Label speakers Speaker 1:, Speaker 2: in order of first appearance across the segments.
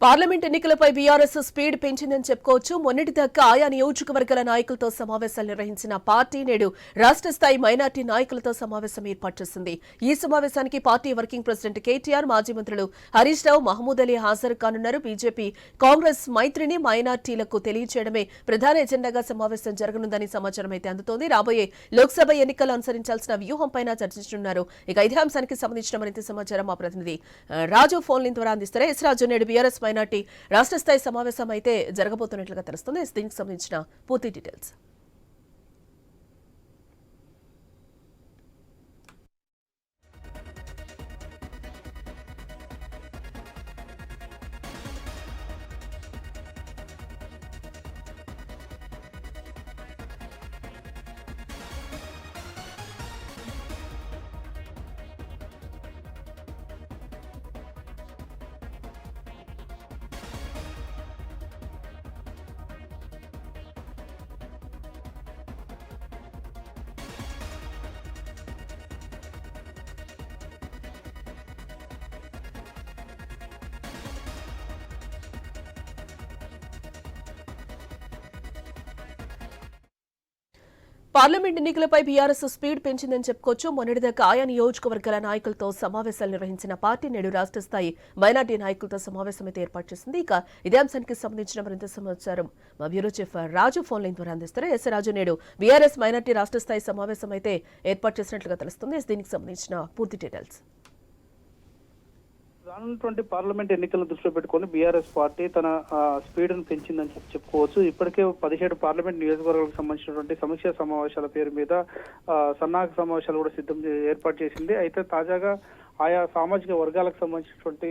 Speaker 1: Parliament ఎన్నికలపై BRS speed పెంచిందని చెప్పుకోవచ్చు. మొన్నటిదాకా ఆయా నియోజకవర్గాల నాయకులతో సమావేశాలు నిర్వహించిన పార్టీ నేడు రాష్ట్ర స్థాయి మైనార్టీ నాయకులతో సమావేశం ఏర్పాటు చేసింది. ఈ సమావేశానికి పార్టీ వర్కింగ్ ప్రెసిడెంట్ కేటీఆర్, మాజీ మంత్రులు హరీష్ రావు, మహమూద్ అలీ హాజరు కానున్నారు. బీజేపీ కాంగ్రెస్ మైత్రిని మైనార్టీలకు తెలియజేయడమే ప్రధాన ఎజెండాగా సమావేశం జరగనుందని సమాచారం అయితే అందుతోంది. రాబోయే లోక్సభ ఎన్నికల్లో అనుసరించాల్సిన వ్యూహంపై చర్చించనున్నారు. ఇక ఇదే అంశానికి సంబంధించిన మరింత సమాచారం మా ప్రతినిధి రాజు ఫోన్ లైన్ ద్వారా అందిస్తారు. ఎస్ రాజు, నేడు బీఆర్ఎస్ మైనార్టీ రాష్ట్ర స్థాయి సమావేశం అయితే జరగబోతున్నట్లుగా తెలుస్తుంది. దీనికి సంబంధించిన పూర్తి డీటెయిల్స్. పార్లమెంట్ ఎన్నికలపై బీఆర్ఎస్ స్పీడ్ పెంచిందని చెప్పుకోవచ్చు. మొన్నటిదాకా ఆయా నియోజకవర్గాల నాయకులతో సమావేశాలు నిర్వహించిన పార్టీ నేడు రాష్ట్ర స్థాయి మైనార్టీ నాయకులతో సమావేశం అయితే ఏర్పాటు చేసింది. ఇక ఇదే అంశానికి సంబంధించిన మరింత సమాచారం మా బ్యూరో చీఫ్ రాజు ఫోన్ లైన్ ద్వారా అందిస్తారు. ఎస్ రాజు, నేడు బీఆర్ఎస్ మైనార్టీ రాష్ట్ర స్థాయి సమావేశం అయితే ఏర్పాటు చేసినట్లుగా తెలుస్తుంది. దీనికి సంబంధించిన పూర్తి డీటెయిల్స్.
Speaker 2: రానున్నటువంటి పార్లమెంట్ ఎన్నికలను దృష్టిలో పెట్టుకుని బీఆర్ఎస్ పార్టీ తన స్పీడ్ ను పెంచిందని చెప్పుకోవచ్చు. ఇప్పటికే 17 పార్లమెంట్ నియోజకవర్గాలకు సంబంధించినటువంటి సమీక్షా సమావేశాల పేరు మీద సన్నాహక సమావేశాలు కూడా ఏర్పాటు చేసింది. అయితే తాజాగా ఆయా సామాజిక వర్గాలకు సంబంధించినటువంటి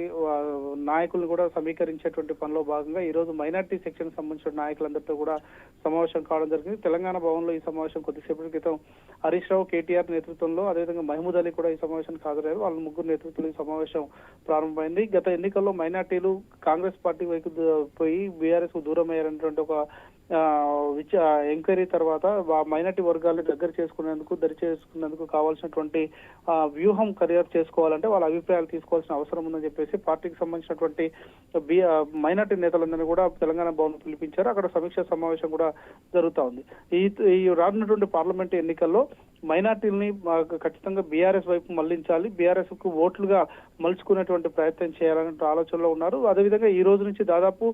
Speaker 2: నాయకులను కూడా సమీకరించేటువంటి పనిలో భాగంగా ఈ రోజు మైనార్టీ సెక్షన్ సంబంధించిన నాయకులందరితో కూడా సమావేశం కావడం జరిగింది. తెలంగాణ భవన్లో ఈ సమావేశం కొద్దిసేపటి క్రితం హరీష్ రావు, కేటీఆర్ నేతృత్వంలో, అదేవిధంగా మహమూద్ అలీ కూడా ఈ సమావేశానికి హాజరయ్యారు. వాళ్ళ ముగ్గురు నేతృత్వంలో ఈ సమావేశం ప్రారంభమైంది. గత ఎన్నికల్లో మైనార్టీలు కాంగ్రెస్ పార్టీ వైపు పోయి బీఆర్ఎస్ కు దూరం అయ్యారనేటువంటి ఒక ఎంక్వైరీ తర్వాత మైనార్టీ వర్గాలను దరి చేసుకునేందుకు కావాల్సినటువంటి వ్యూహం ఖరారు చేసుకోవాలంటే వాళ్ళ అభిప్రాయాలు తీసుకోవాల్సిన అవసరం ఉందని చెప్పేసి పార్టీకి సంబంధించినటువంటి మైనార్టీ నేతలందరినీ కూడా తెలంగాణ భవన్ పిలిపించారు. అక్కడ సమీక్షా సమావేశం కూడా జరుగుతా ఉంది. ఈ రానున్నటువంటి పార్లమెంట్ ఎన్నికల్లో మైనార్టీలని ఖచ్చితంగా బీఆర్ఎస్ వైపు మళ్లించాలి, బీఆర్ఎస్ కు ఓట్లుగా మలుచుకునేటువంటి ప్రయత్నం చేయాలనే ఆలోచనలో ఉన్నారు. అదేవిధంగా ఈ రోజు నుంచి దాదాపు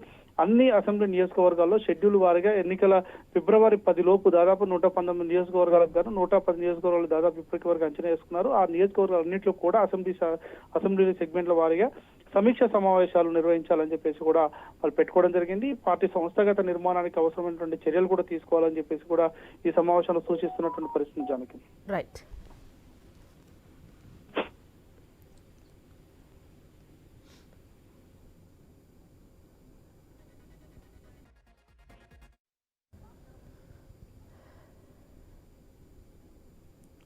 Speaker 2: అన్ని అసెంబ్లీ నియోజకవర్గాల్లో షెడ్యూల్ వారీగా ఎన్నికల ఫిబ్రవరి 10 లోపు దాదాపు 119 నియోజకవర్గాలకు గాను 110 నియోజకవర్గాలు దాదాపు ఇప్పటి వరకు అంచనా వేసుకున్నారు. ఆ నియోజకవర్గాలన్నింటిలో కూడా అసెంబ్లీ సెగ్మెంట్ల వారీగా సమీక్ష సమావేశాలు నిర్వహించాలని చెప్పేసి కూడా వాళ్ళు పెట్టుకోవడం జరిగింది. పార్టీ సంస్థాగత నిర్మాణానికి అవసరమైనటువంటి చర్యలు కూడా తీసుకోవాలని చెప్పేసి కూడా ఈ సమావేశంలో సూచిస్తున్నటువంటి పరిస్థితి జానకి.
Speaker 1: రైట్.